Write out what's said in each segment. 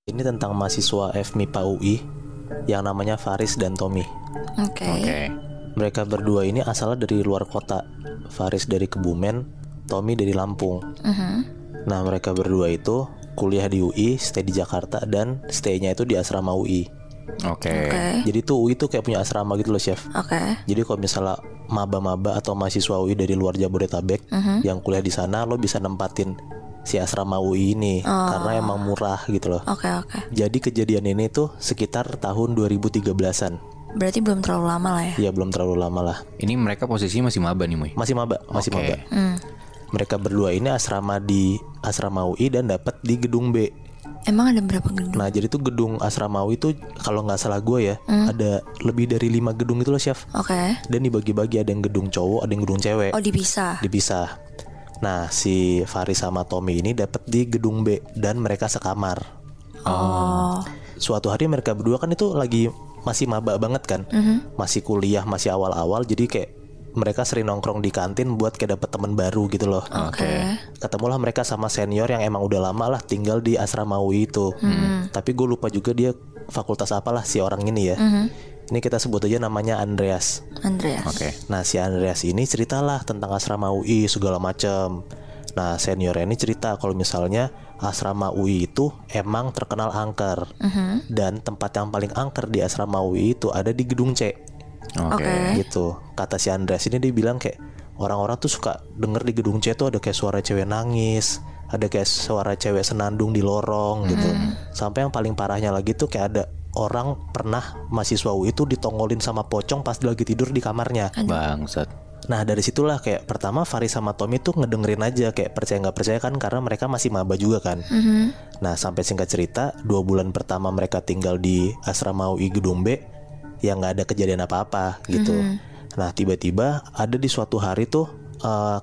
Ini tentang mahasiswa FMIPA UI yang namanya Faris dan Tommy. Oke. Mereka berdua ini asalnya dari luar kota. Faris dari Kebumen, Tommy dari Lampung. Nah, mereka berdua itu kuliah di UI, stay di Jakarta, dan stay-nya itu di asrama UI. Oke. Jadi tuh UI tuh kayak punya asrama gitu loh, Chef. Oke. Jadi kalau misalnya maba-maba atau mahasiswa UI dari luar Jabodetabek yang kuliah di sana, lo bisa nempatin si asrama UI ini karena emang murah gitu loh. Oke. Jadi kejadian ini tuh sekitar tahun 2013-an. Berarti belum terlalu lama lah ya. Ya belum terlalu lama lah. Ini mereka posisinya masih maba nih, Moy. Masih maba. Oke. Mereka berdua ini asrama di asrama UI dan dapat di gedung B. Emang ada berapa gedung? Nah, jadi tuh gedung asrama UI itu kalau nggak salah gue ya, ada lebih dari 5 gedung itu loh, Chef. Oke. Dan dibagi-bagi, ada yang gedung cowok, ada yang gedung cewek. Oh, dipisah. Dipisah. Nah, si Faris sama Tommy ini dapat di gedung B dan mereka sekamar. Oh. Suatu hari mereka berdua kan itu lagi masih maba banget kan, masih kuliah, masih awal-awal, jadi kayak mereka sering nongkrong di kantin buat kayak dapet teman baru gitu loh. Oke. Ketemulah mereka sama senior yang emang udah lama lah tinggal di asrama UI itu. Tapi gue lupa juga dia fakultas apalah si orang ini ya. Ini kita sebut aja namanya Andreas. Andreas. Oke. Nah, si Andreas ini ceritalah tentang asrama UI segala macam. Nah, senior ini cerita kalau misalnya asrama UI itu emang terkenal angker. Dan tempat yang paling angker di asrama UI itu ada di gedung C. Oke. Gitu. Kata si Andreas ini, dia bilang kayak orang-orang tuh suka denger di gedung C tuh ada kayak suara cewek nangis, ada kayak suara cewek senandung di lorong gitu. Sampai yang paling parahnya lagi tuh kayak ada orang pernah mahasiswa UI itu ditongolin sama pocong pas lagi tidur di kamarnya. Bangsat. Nah, dari situlah kayak pertama Faris sama Tommy tuh ngedengerin aja, kayak percaya nggak percaya kan, karena mereka masih maba juga kan. Nah, sampai singkat cerita 2 bulan pertama mereka tinggal di asrama UI gedung B, ya nggak ada kejadian apa-apa gitu. Nah, tiba-tiba ada di suatu hari tuh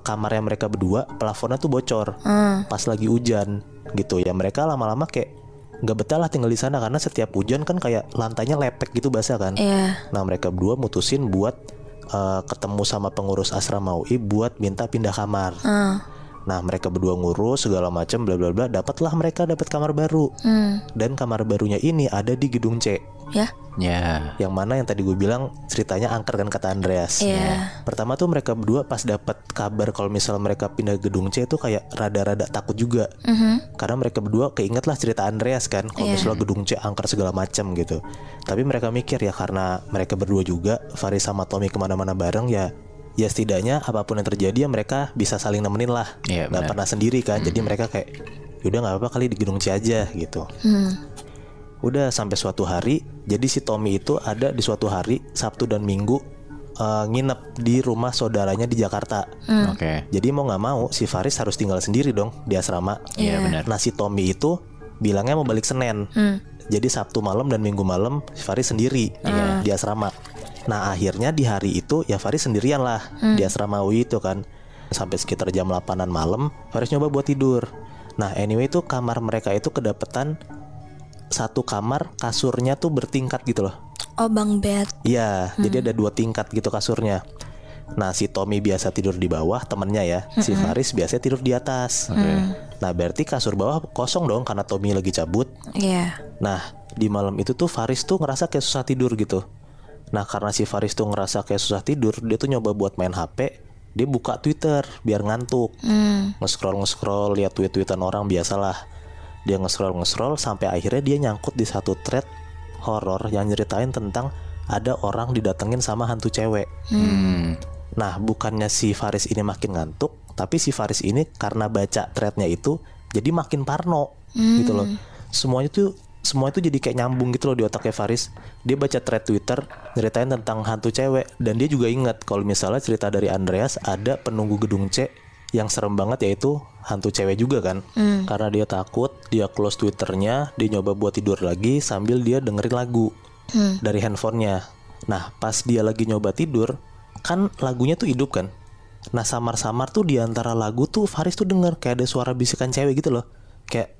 kamarnya mereka berdua plafonnya tuh bocor pas lagi hujan gitu ya. Mereka lama-lama kayak nggak betah lah tinggal di sana karena setiap hujan kan kayak lantainya lepek gitu basah kan. Nah, mereka berdua mutusin buat ketemu sama pengurus asrama UI buat minta pindah kamar. Nah, mereka berdua ngurus segala macam bla bla bla, dapat kamar baru. Dan kamar barunya ini ada di gedung C. Ya. Ya. Yang mana yang tadi gue bilang ceritanya angker kan, kata Andreas. Pertama tuh mereka berdua pas dapat kabar kalau misal mereka pindah gedung C itu kayak rada-rada takut juga. Karena mereka berdua keinget lah cerita Andreas kan, kalau misalnya gedung C angker segala macam gitu. Tapi mereka mikir ya karena mereka berdua juga Faris sama Tommy kemana-mana bareng ya setidaknya apapun yang terjadi ya mereka bisa saling nemenin lah. Iya, Gak benar. pernah sendiri kan. Jadi mereka kayak yaudah gak apa-apa kali di gedung C aja gitu. Udah sampai suatu hari, jadi si Tommy itu ada di suatu hari Sabtu dan Minggu nginep di rumah saudaranya di Jakarta. Oke. Jadi mau nggak mau si Faris harus tinggal sendiri dong di asrama. Iya, benar. Nah, si Tommy itu bilangnya mau balik Senin. Jadi Sabtu malam dan Minggu malam si Faris sendiri di asrama. Nah, akhirnya di hari itu ya Faris sendirian lah di asrama UI itu kan. Sampai sekitar jam 8-an malam Faris nyoba buat tidur. Nah, anyway itu kamar mereka itu kedapetan satu kamar kasurnya tuh bertingkat gitu loh. Oh, bang bed. Iya, jadi ada 2 tingkat gitu kasurnya. Nah, si Tommy biasa tidur di bawah, temennya ya. Si Faris biasanya tidur di atas. Nah, berarti kasur bawah kosong dong karena Tommy lagi cabut. Iya. Nah, di malam itu tuh Faris tuh ngerasa kayak susah tidur gitu. Nah, karena si Faris tuh ngerasa kayak susah tidur, dia tuh nyoba buat main HP. Dia buka Twitter biar ngantuk. Nge-scroll, lihat tweet-tweetan orang biasalah. Dia nge-scroll sampai akhirnya dia nyangkut di satu thread horor yang nyeritain tentang ada orang didatengin sama hantu cewek. Nah, bukannya si Faris ini makin ngantuk, tapi si Faris ini karena baca threadnya itu jadi makin parno gitu loh. Semua itu jadi kayak nyambung gitu loh di otaknya Faris. Dia baca thread Twitter nyeritain tentang hantu cewek, dan dia juga ingat kalau misalnya cerita dari Andreas ada penunggu gedung C yang serem banget, yaitu hantu cewek juga kan. Karena dia takut, dia close Twitternya, dia nyoba buat tidur lagi sambil dia dengerin lagu dari handphonenya. Nah, pas dia lagi nyoba tidur, kan lagunya tuh hidup kan. Nah, samar-samar tuh di antara lagu tuh Faris tuh denger kayak ada suara bisikan cewek gitu loh. Kayak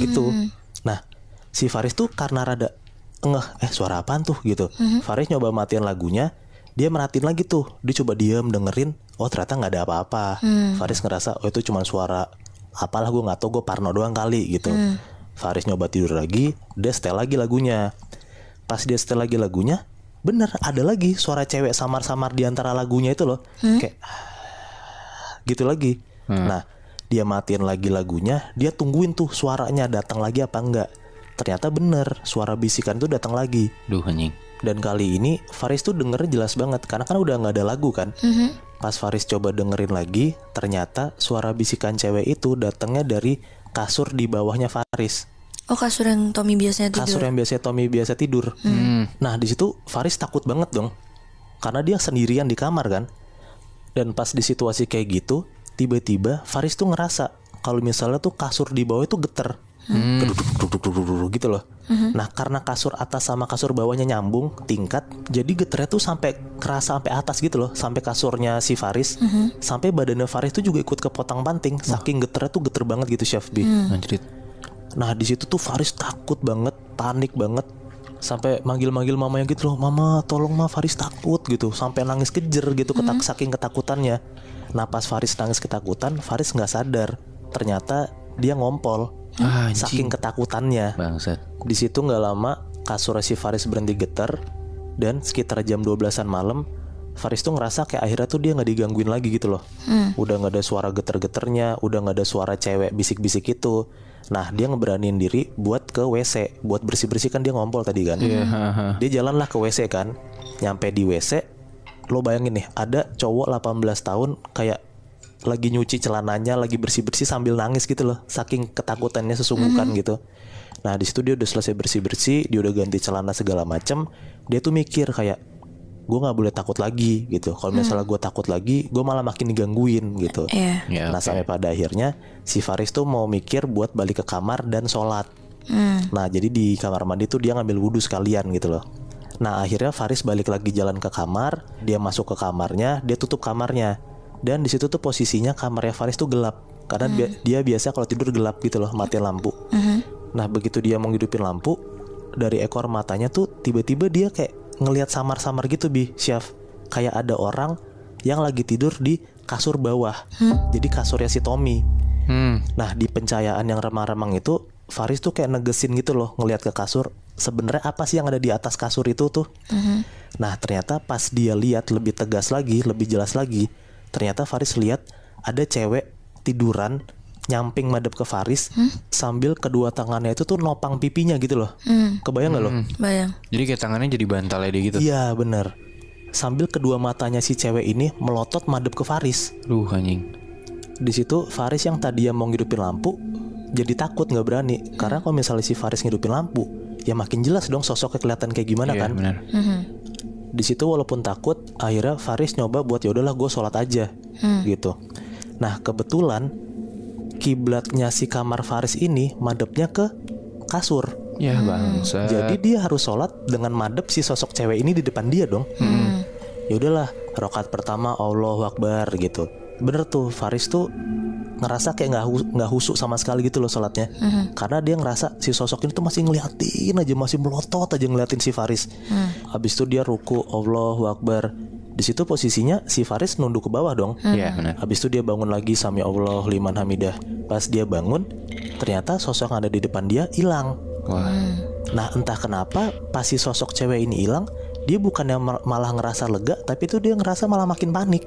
gitu. Nah, si Faris tuh karena rada ngeh, suara apaan tuh gitu. Faris nyoba matiin lagunya, dia merhatiin lagi tuh, dia coba diam dengerin, oh ternyata nggak ada apa-apa. Faris ngerasa oh itu cuma suara apalah, gue nggak tahu, gue parno doang kali gitu. Faris nyoba tidur lagi, dia setel lagi lagunya. Pas dia setel lagi lagunya, bener ada lagi suara cewek samar-samar di antara lagunya itu loh. Kayak gitu lagi. Nah, dia matiin lagi lagunya, dia tungguin tuh suaranya datang lagi apa enggak. Ternyata bener, suara bisikan itu datang lagi. Duh anjing. Dan kali ini Faris tuh dengernya jelas banget, karena kan udah nggak ada lagu kan. Pas Faris coba dengerin lagi, ternyata suara bisikan cewek itu datangnya dari kasur di bawahnya Faris. Oh, kasur yang Tommy biasanya tidur. Kasur yang biasa Tommy biasa tidur. Nah di situ Faris takut banget dong, karena dia sendirian di kamar kan. Dan pas di situasi kayak gitu, tiba-tiba Faris tuh ngerasa kalau misalnya tuh kasur di bawah itu geter. Keduduk gitu loh. Nah karena kasur atas sama kasur bawahnya nyambung tingkat, jadi geternya tuh sampai kerasa sampai atas gitu loh, sampai kasurnya si Faris, sampai badannya Faris tuh juga ikut kepotong panting. Saking geternya tuh geter banget gitu Chef B. Anjrit. Nah di situ tuh Faris takut banget, panik banget, sampai manggil-manggil mamanya gitu loh, mama tolong ma, Faris takut gitu, sampai nangis kejer gitu saking ketakutannya. Nah pas Faris nangis ketakutan, Faris nggak sadar ternyata dia ngompol. Saking ketakutannya. Bangsat. Di situ nggak lama kasur si Faris berhenti getar, dan sekitar jam 12-an malam Faris tuh ngerasa kayak akhirnya tuh dia nggak digangguin lagi gitu loh. Udah nggak ada suara geter-geternya, udah nggak ada suara cewek bisik-bisik itu. Nah dia ngeberaniin diri buat ke WC, buat bersih-bersih kan dia ngompol tadi kan. Dia jalanlah ke WC kan. Nyampe di WC, lo bayangin nih ada cowok 18 tahun kayak lagi nyuci celananya, lagi bersih-bersih sambil nangis gitu loh, saking ketakutannya sesungguhkan gitu. Nah di situ dia udah selesai bersih-bersih, dia udah ganti celana segala macem. Dia tuh mikir kayak, gue nggak boleh takut lagi gitu. Kalau misalnya gue takut lagi, gue malah makin digangguin gitu. Nah sampai pada akhirnya si Faris tuh mau mikir buat balik ke kamar dan sholat. Nah jadi di kamar mandi tuh dia ngambil wudhu sekalian gitu loh. Nah akhirnya Faris balik lagi jalan ke kamar, dia masuk ke kamarnya, dia tutup kamarnya. Dan di situ tuh posisinya kamarnya Faris tuh gelap, karena dia biasa kalau tidur gelap gitu loh, matiin lampu. Nah begitu dia mau ngidupin lampu, dari ekor matanya tuh tiba-tiba dia kayak ngelihat samar-samar gitu Chef. Kayak ada orang yang lagi tidur di kasur bawah. Jadi kasurnya si Tommy. Nah di pencahayaan yang remang-remang itu, Faris tuh kayak negesin gitu loh, ngelihat ke kasur. Sebenarnya apa sih yang ada di atas kasur itu tuh? Nah ternyata pas dia lihat lebih tegas lagi, lebih jelas lagi, ternyata Faris lihat ada cewek tiduran nyamping madep ke Faris, sambil kedua tangannya itu tuh nopang pipinya gitu loh. Kebayang gak lo? Bayang. Jadi kayak tangannya jadi bantalnya dia gitu. Iya bener. Sambil kedua matanya si cewek ini melotot madep ke Faris. Duh anjing. Di situ Faris yang tadi mau ngidupin lampu jadi takut, nggak berani. Karena kalau misalnya si Faris ngidupin lampu, ya makin jelas dong sosoknya kelihatan kayak gimana kan. Bener. Di situ walaupun takut, akhirnya Faris nyoba buat ya udahlah gue sholat aja gitu. Nah kebetulan kiblatnya si kamar Faris ini madepnya ke kasur. Ya bangsa. Jadi dia harus sholat dengan madep si sosok cewek ini di depan dia dong. Ya udahlah, rakaat pertama Allahu Akbar gitu. Bener tuh Faris tuh ngerasa kayak nggak husuk sama sekali gitu loh sholatnya. Karena dia ngerasa si sosok ini tuh masih ngeliatin aja, masih melotot aja ngeliatin si Faris. Habis itu dia ruku Allahu Akbar. Di situ posisinya si Faris nunduk ke bawah dong. Iya benar. Habis itu dia bangun lagi, sami Allah liman hamidah. Pas dia bangun, ternyata sosok yang ada di depan dia hilang. Wah. Nah entah kenapa pas si sosok cewek ini hilang, dia bukannya malah ngerasa lega, tapi itu dia ngerasa malah makin panik.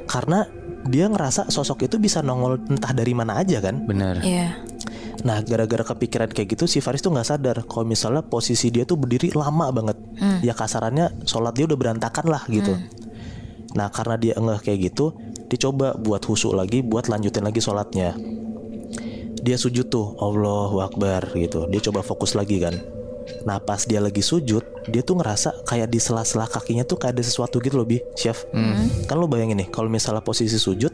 Karena dia ngerasa sosok itu bisa nongol entah dari mana aja kan. Benar. Iya. Nah gara-gara kepikiran kayak gitu, si Faris tuh gak sadar kalau misalnya posisi dia tuh berdiri lama banget. Ya kasarannya sholat dia udah berantakan lah gitu. Nah karena dia enggak kayak gitu, dia coba buat husuk lagi, buat lanjutin lagi sholatnya. Dia sujud tuh Allahu Akbar gitu. Dia coba fokus lagi kan. Nah pas dia lagi sujud, dia tuh ngerasa kayak di sela-sela kakinya tuh kayak ada sesuatu gitu loh Chef. Kan lo bayangin nih, kalau misalnya posisi sujud,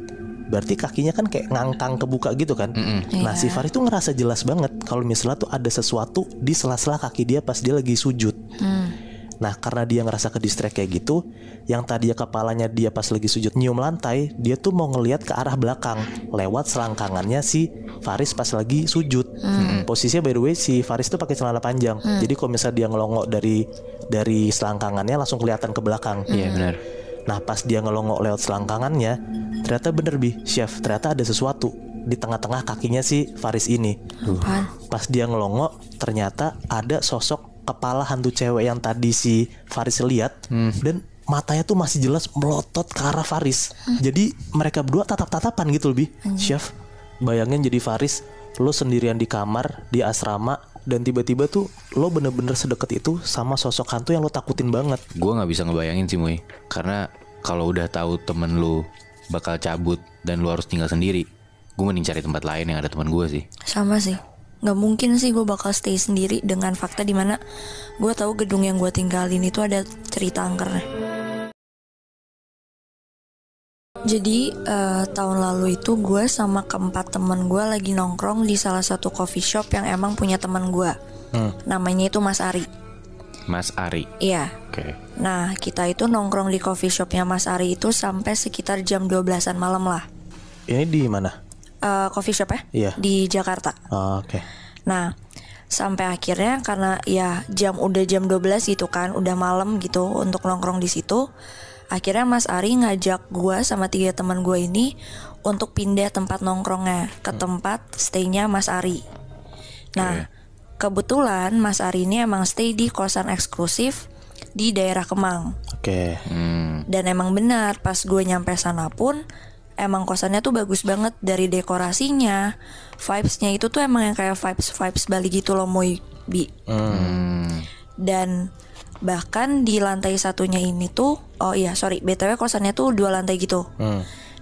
berarti kakinya kan kayak ngangkang kebuka gitu kan. Nah si Faris tuh ngerasa jelas banget kalau misalnya tuh ada sesuatu di sela-sela kaki dia pas dia lagi sujud. Nah karena dia ngerasa ke distract kayak gitu, yang tadinya kepalanya dia pas lagi sujud nyium lantai, dia tuh mau ngelihat ke arah belakang lewat selangkangannya si Faris pas lagi sujud. Posisinya by the way si Faris tuh pakai celana panjang. Jadi kalau misalnya dia ngelongok dari selangkangannya langsung kelihatan ke belakang. Iya benar. Nah pas dia ngelongok lewat selangkangannya, ternyata bener Chef, ternyata ada sesuatu di tengah-tengah kakinya si Faris ini. Apaan? Pas dia ngelongo, ternyata ada sosok kepala hantu cewek yang tadi si Faris lihat, dan matanya tuh masih jelas melotot ke arah Faris. Jadi mereka berdua tatap-tatapan gitu lebih. Chef, bayangin jadi Faris, lo sendirian di kamar di asrama, dan tiba-tiba tuh lo bener-bener sedekat itu sama sosok hantu yang lo takutin banget. Gue nggak bisa ngebayangin sih Muy, karena kalau udah tahu temen lu bakal cabut dan lu harus tinggal sendiri, gue mending cari tempat lain yang ada teman gue sih. Sama sih. Gak mungkin sih gue bakal stay sendiri dengan fakta dimana gue tahu gedung yang gue tinggalin itu ada cerita angkernya. Jadi tahun lalu itu gue sama keempat teman gue lagi nongkrong di salah satu coffee shop yang emang punya teman gue. Namanya itu Mas Ari. Mas Ari. Iya. Oke. Nah kita itu nongkrong di coffee shopnya Mas Ari itu sampai sekitar jam 12-an malam lah. Ini di mana? Coffee shop ya? Iya. Di Jakarta. Oke. Nah sampai akhirnya karena ya udah jam 12 gitu kan, udah malam gitu untuk nongkrong di situ. Akhirnya Mas Ari ngajak gue sama 3 teman gue ini untuk pindah tempat nongkrongnya ke tempat stay-nya Mas Ari. Nah, kebetulan Mas Ari ini emang stay di kosan eksklusif di daerah Kemang. Oke. Dan emang benar pas gue nyampe sana pun emang kosannya tuh bagus banget dari dekorasinya, vibes-nya itu tuh emang yang kayak vibes Bali gitu loh, Moy Bi. Dan bahkan di lantai satunya ini tuh, BTW kosannya tuh 2 lantai gitu.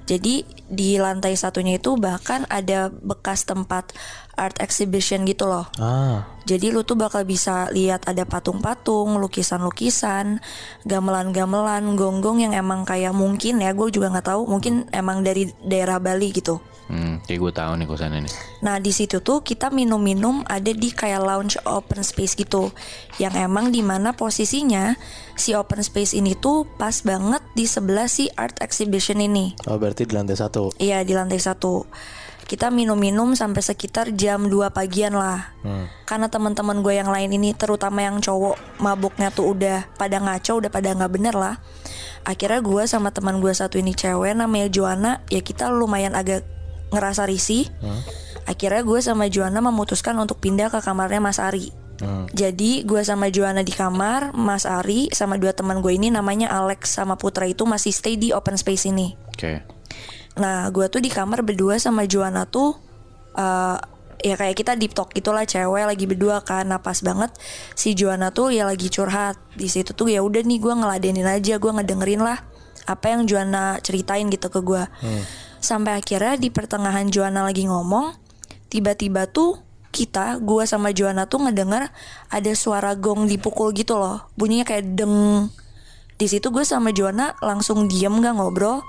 Jadi di lantai satunya itu bahkan ada bekas tempat art exhibition gitu loh. Jadi lu tuh bakal bisa lihat ada patung-patung, lukisan-lukisan, gamelan-gamelan, gonggong yang emang kayak mungkin ya, gue juga nggak tahu, mungkin emang dari daerah Bali gitu. Kayak gue tahu nih kosannya nih. Nah di situ tuh kita minum-minum ada di kayak lounge open space gitu, yang emang dimana posisinya si open space ini tuh pas banget di sebelah si art exhibition ini. Oh berarti di lantai 1. Iya di lantai 1. Kita minum-minum sampai sekitar jam 2 pagian lah. Karena teman-teman gue yang lain ini, terutama yang cowok, mabuknya tuh udah pada ngaco, udah pada nggak bener lah. Akhirnya gue sama teman gue satu ini cewek namanya Joanna, ya kita lumayan agak ngerasa risih. Akhirnya gue sama Joanna memutuskan untuk pindah ke kamarnya Mas Ari. Jadi gue sama Joanna di kamar, Mas Ari sama 2 teman gue ini namanya Alex sama Putra itu masih stay di open space ini. Oke. Nah gue tuh di kamar berdua sama Joanna tuh ya kayak kita deep talk gitulah, cewek lagi berdua kan. Nah pas banget si Joanna tuh ya lagi curhat di situ tuh, ya udah nih gue ngeladenin aja, gue ngedengerin lah apa yang Joanna ceritain gitu ke gue. Sampai akhirnya di pertengahan Joanna lagi ngomong, tiba-tiba tuh gue sama Joanna tuh ngedengar ada suara gong dipukul gitu loh, bunyinya kayak deng. Di situ gue sama Joanna langsung diem, nggak ngobrol,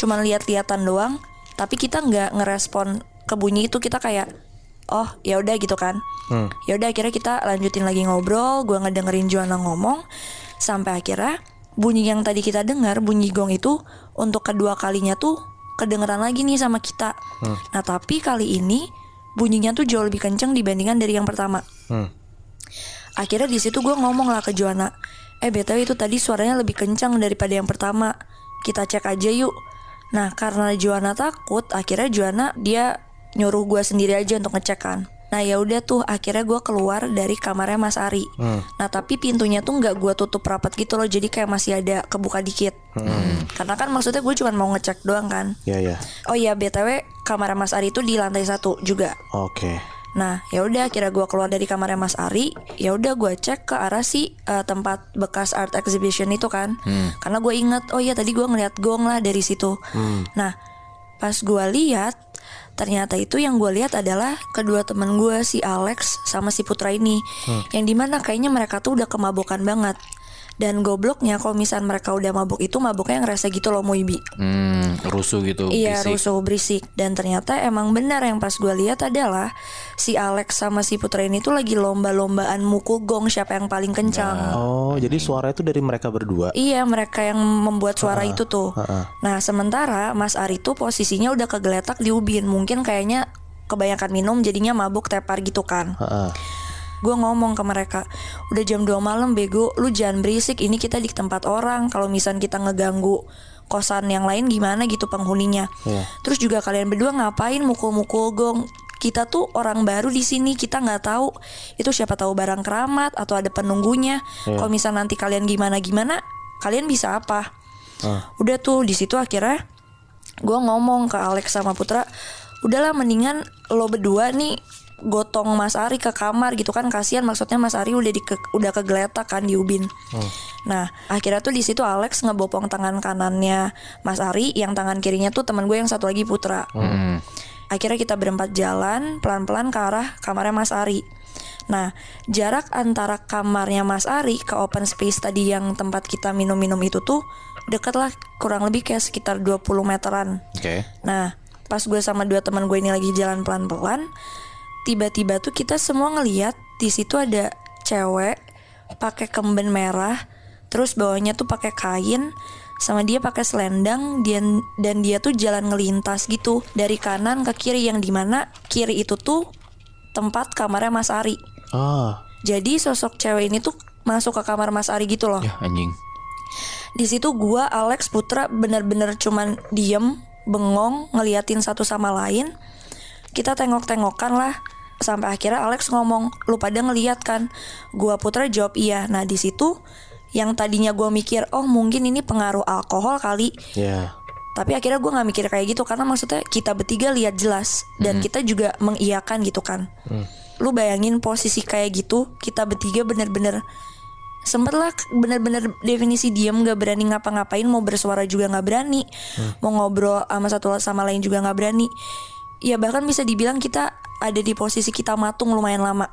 cuman lihat-lihatan doang. Tapi kita nggak ngerespon ke bunyi itu, kita kayak oh ya udah gitu kan. Ya udah akhirnya kita lanjutin lagi ngobrol, gue ngedengerin Joanna ngomong sampai akhirnya bunyi yang tadi kita dengar, bunyi gong itu untuk kedua kalinya tuh kedengeran lagi nih sama kita. Nah tapi kali ini bunyinya tuh jauh lebih kenceng dibandingkan dari yang pertama. Akhirnya di situ gue ngomong lah ke Joanna, BTW itu tadi suaranya lebih kencang daripada yang pertama, kita cek aja yuk. Nah karena Joanna takut, akhirnya Joanna dia nyuruh gue sendiri aja untuk ngecek kan. Nah ya udah tuh akhirnya gue keluar dari kamarnya Mas Ari. Nah tapi pintunya tuh nggak gue tutup rapat gitu loh, jadi kayak masih ada kebuka dikit. Karena kan maksudnya gue cuma mau ngecek doang kan. Iya. Oh iya BTW kamarnya Mas Ari itu di lantai 1 juga. Oke. Nah ya udah akhirnya gue keluar dari kamarnya Mas Ari, ya udah gue cek ke arah si tempat bekas art exhibition itu kan. Karena gue inget, oh iya tadi gue ngeliat gong lah dari situ. Nah pas gue lihat, ternyata itu yang gue lihat adalah kedua teman gue, si Alex sama si Putra ini, yang dimana kayaknya mereka tuh udah kemabukan banget. Dan gobloknya kalau misalnya mereka udah mabuk itu mabuknya yang rasa gitu loh, Moibi. Rusuh gitu. Iya berisik. rusuh berisik. Dan ternyata emang benar yang pas gue lihat adalah si Alex sama si Putra ini tuh lagi lomba-lombaan mukul gong siapa yang paling kencang. Oh jadi suara itu dari mereka berdua. Iya mereka yang membuat suara itu tuh. Nah sementara Mas Ari tuh posisinya udah kegeletak di ubin, mungkin kayaknya kebanyakan minum jadinya mabuk tepar gitu kan. Gue ngomong ke mereka, udah jam 2 malam bego, lu jangan berisik, ini kita di tempat orang. Kalau misalnya kita ngeganggu kosan yang lain gimana gitu penghuninya. Terus juga kalian berdua ngapain mukul-mukul gong? Kita tuh orang baru di sini, kita nggak tahu itu siapa tahu barang keramat atau ada penunggunya. Kalau misal nanti kalian gimana, kalian bisa apa? Udah tuh di situ akhirnya gue ngomong ke Alex sama Putra, udahlah mendingan lo berdua nih gotong Mas Ari ke kamar gitu kan, kasihan maksudnya Mas Ari udah kegeletak kan di ubin. Nah akhirnya tuh di situ Alex ngebopong tangan kanannya Mas Ari, yang tangan kirinya tuh teman gue yang satu lagi Putra. Akhirnya kita berempat jalan pelan-pelan ke arah kamarnya Mas Ari. Nah jarak antara kamarnya Mas Ari ke open space tadi yang tempat kita minum-minum itu tuh deket lah, kurang lebih kayak sekitar 20 meteran. Nah pas gue sama 2 teman gue ini lagi jalan pelan-pelan, tiba-tiba tuh kita semua ngeliat di situ ada cewek pakai kemben merah, terus bawahnya tuh pakai kain, sama dia pakai selendang, dan dia tuh jalan ngelintas gitu dari kanan ke kiri, yang dimana kiri itu tuh tempat kamarnya Mas Ari. Jadi sosok cewek ini tuh masuk ke kamar Mas Ari gitu loh. Ya anjing. Di situ gua, Alex, Putra bener-bener cuman diem, bengong, ngeliatin satu sama lain. Kita tengok-tengokan lah. Sampai akhirnya Alex ngomong, lu pada ngeliat kan? Gua, Putra jawab iya. Nah di situ yang tadinya gue mikir, oh mungkin ini pengaruh alkohol kali. Tapi akhirnya gue gak mikir kayak gitu, karena maksudnya kita bertiga lihat jelas, dan kita juga mengiyakan gitu kan. Lu bayangin posisi kayak gitu, kita bertiga bener-bener sempet lah bener-bener definisi diam, gak berani ngapa-ngapain, mau bersuara juga gak berani, mau ngobrol sama satu sama lain juga gak berani. Ya bahkan bisa dibilang kita ada di posisi kita matung lumayan lama.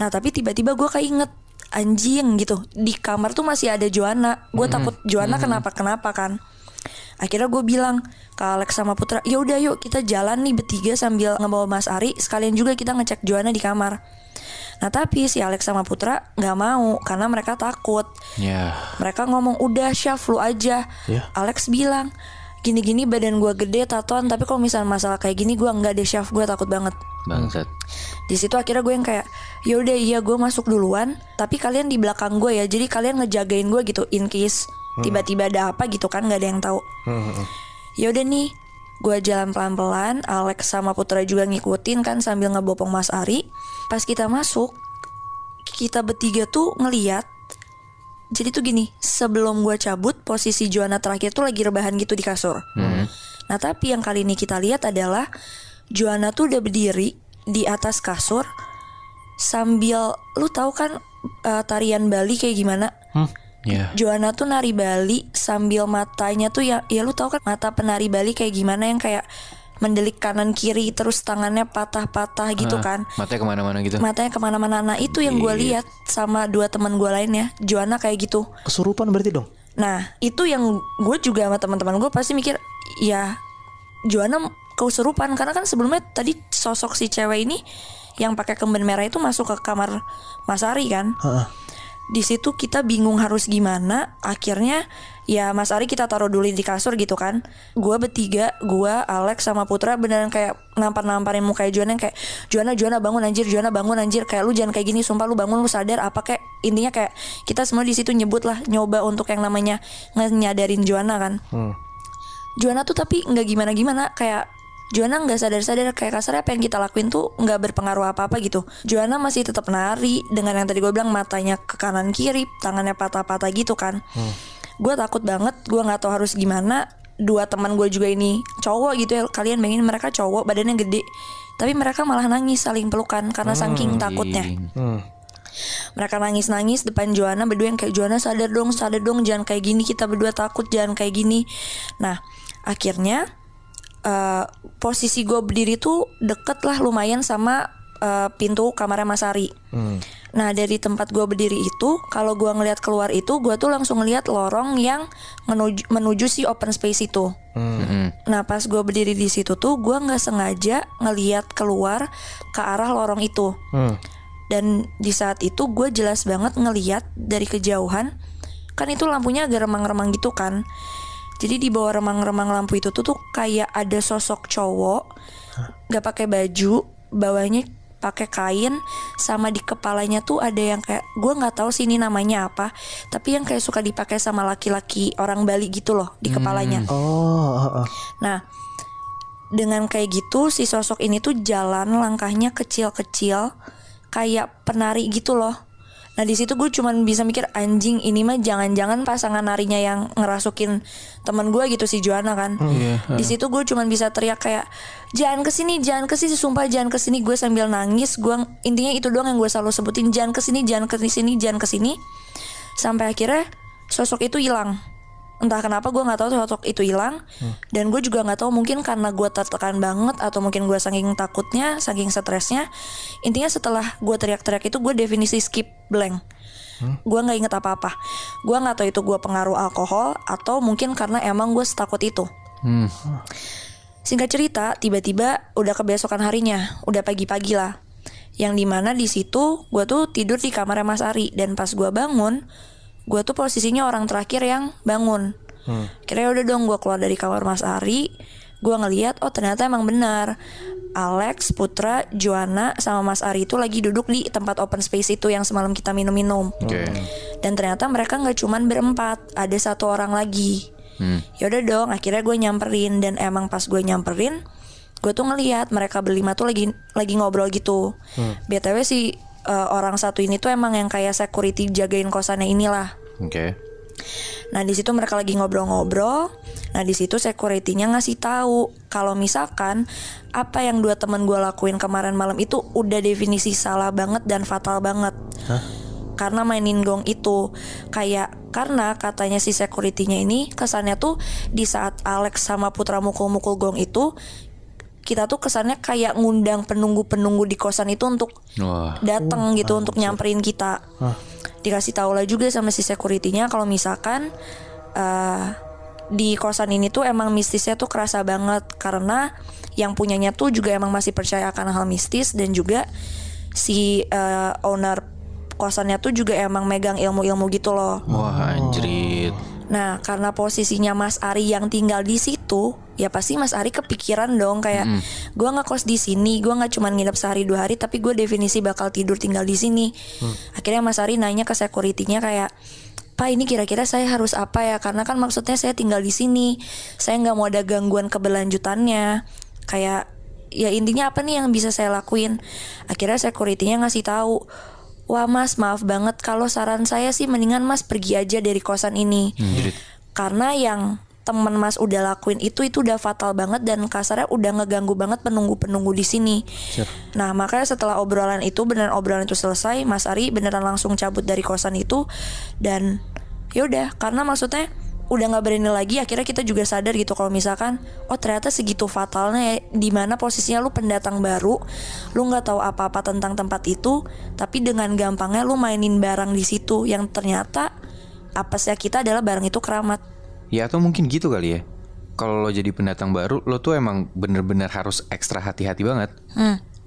Nah tapi tiba-tiba gue keinget, anjing gitu, di kamar tuh masih ada Joanna. Gue takut Joanna kenapa kan. Akhirnya gue bilang ke Alex sama Putra, ya udah yuk kita jalan nih bertiga sambil ngebawa Mas Ari, sekalian juga kita ngecek Joanna di kamar. Nah tapi si Alex sama Putra nggak mau karena mereka takut. Mereka ngomong, udah Syaf lu aja. Alex bilang, gini-gini badan gue gede, tatoan, tapi kalau misalnya masalah kayak gini gue nggak deh Syaf, gue takut banget. Bangsat. Di situ akhirnya gue yang kayak, yaudah iya gue masuk duluan, tapi kalian di belakang gue ya, jadi kalian ngejagain gue gitu in case tiba-tiba ada apa gitu kan, nggak ada yang tahu. Yaudah nih, gue jalan pelan-pelan, Alex sama Putra juga ngikutin kan sambil ngebopong Mas Ari. Pas kita masuk, kita bertiga tuh ngeliat. Jadi tuh gini, sebelum gue cabut, posisi Joanna terakhir tuh lagi rebahan gitu di kasur. Nah tapi yang kali ini kita lihat adalah Joanna tuh udah berdiri di atas kasur sambil, lu tahu kan tarian Bali kayak gimana? Joanna tuh nari Bali sambil matanya tuh ya lu tahu kan mata penari Bali kayak gimana, yang kayak mendelik kanan kiri terus tangannya patah-patah gitu kan. Matanya kemana-mana gitu. Matanya kemana-mana. Nah itu yang gue lihat sama 2 teman gue lainnya, Joanna kayak gitu. Kesurupan berarti dong? Nah itu yang gue juga sama teman-teman gue pasti mikir, ya Joanna kesurupan, karena kan sebelumnya tadi sosok si cewek ini yang pakai kemben merah itu masuk ke kamar Mas Ari kan. Di situ kita bingung harus gimana. Akhirnya ya Mas Ari kita taruh dulu di kasur gitu kan. Gue bertiga, gue, Alex sama Putra beneran kayak namparin mukanya Joanna yang kayak, Joanna bangun anjir, Joanna bangun anjir, kayak lu jangan kayak gini, sumpah lu bangun, lu sadar apa, kayak intinya kayak kita semua di situ nyebut lah, nyoba untuk yang namanya nyadarin Joanna kan. Joanna tuh tapi nggak gimana-gimana, kayak Joanna nggak sadar-sadar, kayak kasarnya apa yang kita lakuin tuh nggak berpengaruh apa-apa gitu. Joanna masih tetap nari dengan yang tadi gue bilang, matanya ke kanan kiri, tangannya patah-patah gitu kan. Gue takut banget, gue nggak tahu harus gimana. 2 teman gue juga ini cowok gitu ya, kalian bayangin mereka cowok badannya gede, tapi mereka malah nangis saling pelukan karena saking takutnya. Mereka nangis-nangis depan Joanna berdua yang kayak, Joanna sadar dong, jangan kayak gini, kita berdua takut, jangan kayak gini. Nah akhirnya posisi gue berdiri tuh deket lah lumayan sama pintu kamarnya Mas Ari. Nah dari tempat gue berdiri itu, kalau gue ngelihat keluar itu, gue tuh langsung ngelihat lorong yang menuju si open space itu. Nah pas gue berdiri di situ tuh, gue nggak sengaja ngelihat keluar ke arah lorong itu. Dan di saat itu gue jelas banget ngelihat dari kejauhan, kan itu lampunya agak remang-remang gitu kan. Jadi di bawah remang-remang lampu itu tuh kayak ada sosok cowok, gak pakai baju, bawahnya pakai kain, sama di kepalanya tuh ada yang kayak, gue nggak tahu sih ini namanya apa, tapi yang kayak suka dipakai sama laki-laki orang Bali gitu loh di kepalanya. Nah, dengan kayak gitu si sosok ini tuh jalan langkahnya kecil-kecil kayak penari gitu loh. Nah di situ gue cuman bisa mikir, anjing ini mah jangan-jangan pasangan narinya yang ngerasukin teman gue gitu, si Joanna kan. Di situ gue cuman bisa teriak kayak, jangan kesini, sumpah jangan kesini. Gue sambil nangis, gue intinya itu doang yang gue selalu sebutin, jangan kesini, jangan kesini. Sampai akhirnya sosok itu hilang. Entah kenapa gue nggak tahu sosok itu hilang. Dan gue juga nggak tahu, mungkin karena gue tertekan banget atau mungkin gue saking takutnya, saking stresnya. Intinya setelah gue teriak-teriak itu gue definisi skip blank. Gue nggak inget apa-apa. Gue nggak tahu itu gue pengaruh alkohol atau mungkin karena emang gue setakut itu. Singkat cerita, tiba-tiba udah kebesokan harinya, udah pagi-pagi lah. Yang dimana di situ gue tuh tidur di kamarnya Mas Ari, dan pas gue bangun, gue tuh posisinya orang terakhir yang bangun. Kira udah dong gue keluar dari kamar Mas Ari. Gue ngeliat, oh ternyata emang benar, Alex, Putra, Joanna sama Mas Ari itu lagi duduk di tempat open space itu yang semalam kita minum-minum. Dan ternyata mereka gak cuman berempat, ada satu orang lagi. Yaudah dong, akhirnya gue nyamperin. Dan emang pas gue nyamperin, gue tuh ngeliat mereka berlima tuh lagi ngobrol gitu. BTW si orang satu ini tuh emang yang kayak security jagain kosannya inilah. Nah di situ mereka lagi ngobrol-ngobrol. Nah di situ securitynya ngasih tahu kalau misalkan apa yang dua teman gue lakuin kemarin malam itu udah definisi salah banget dan fatal banget. Karena mainin gong itu kayak, karena katanya si securitynya ini kesannya tuh di saat Alex sama Putra mukul-mukul gong itu, kita tuh kesannya kayak ngundang penunggu-penunggu di kosan itu untuk datang gitu, untuk nyamperin kita. Dikasih tahu lah juga sama si securitynya kalau misalkan di kosan ini tuh emang mistisnya tuh kerasa banget, karena yang punyanya tuh juga emang masih percaya akan hal mistis, dan juga si owner kosannya tuh juga emang megang ilmu-ilmu gitu loh. Wah anjrit. Nah karena posisinya Mas Ari yang tinggal di situ, ya pasti Mas Ari kepikiran dong kayak, gue ngekos di sini, gue nggak cuma nginep sehari 2 hari, tapi gue definisi bakal tidur tinggal di sini. Akhirnya Mas Ari nanya ke securitynya kayak, Pak ini kira-kira saya harus apa ya? Karena kan maksudnya saya tinggal di sini, saya nggak mau ada gangguan keberlanjutannya. Kayak ya intinya apa nih yang bisa saya lakuin? Akhirnya securitynya ngasih tahu, wah Mas maaf banget, kalau saran saya sih mendingan Mas pergi aja dari kosan ini. Karena yang temen Mas udah lakuin itu udah fatal banget, dan kasarnya udah ngeganggu banget penunggu-penunggu di sini. Nah makanya setelah obrolan itu, beneran obrolan itu selesai, Mas Ari beneran langsung cabut dari kosan itu. Dan yaudah, karena maksudnya udah nggak berani lagi, akhirnya kita juga sadar gitu kalau misalkan, oh ternyata segitu fatalnya ya, dimana posisinya lu pendatang baru, lu nggak tahu apa-apa tentang tempat itu, tapi dengan gampangnya lu mainin barang di situ yang ternyata apesnya kita adalah barang itu keramat. Ya atau mungkin gitu kali ya, kalau lo jadi pendatang baru, lo tuh emang bener-bener harus ekstra hati-hati banget.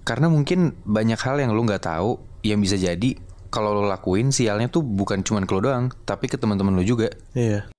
Karena mungkin banyak hal yang lo nggak tahu, yang bisa jadi kalau lo lakuin sialnya tuh bukan cuma ke lo doang, tapi ke teman-teman lo juga. Iya.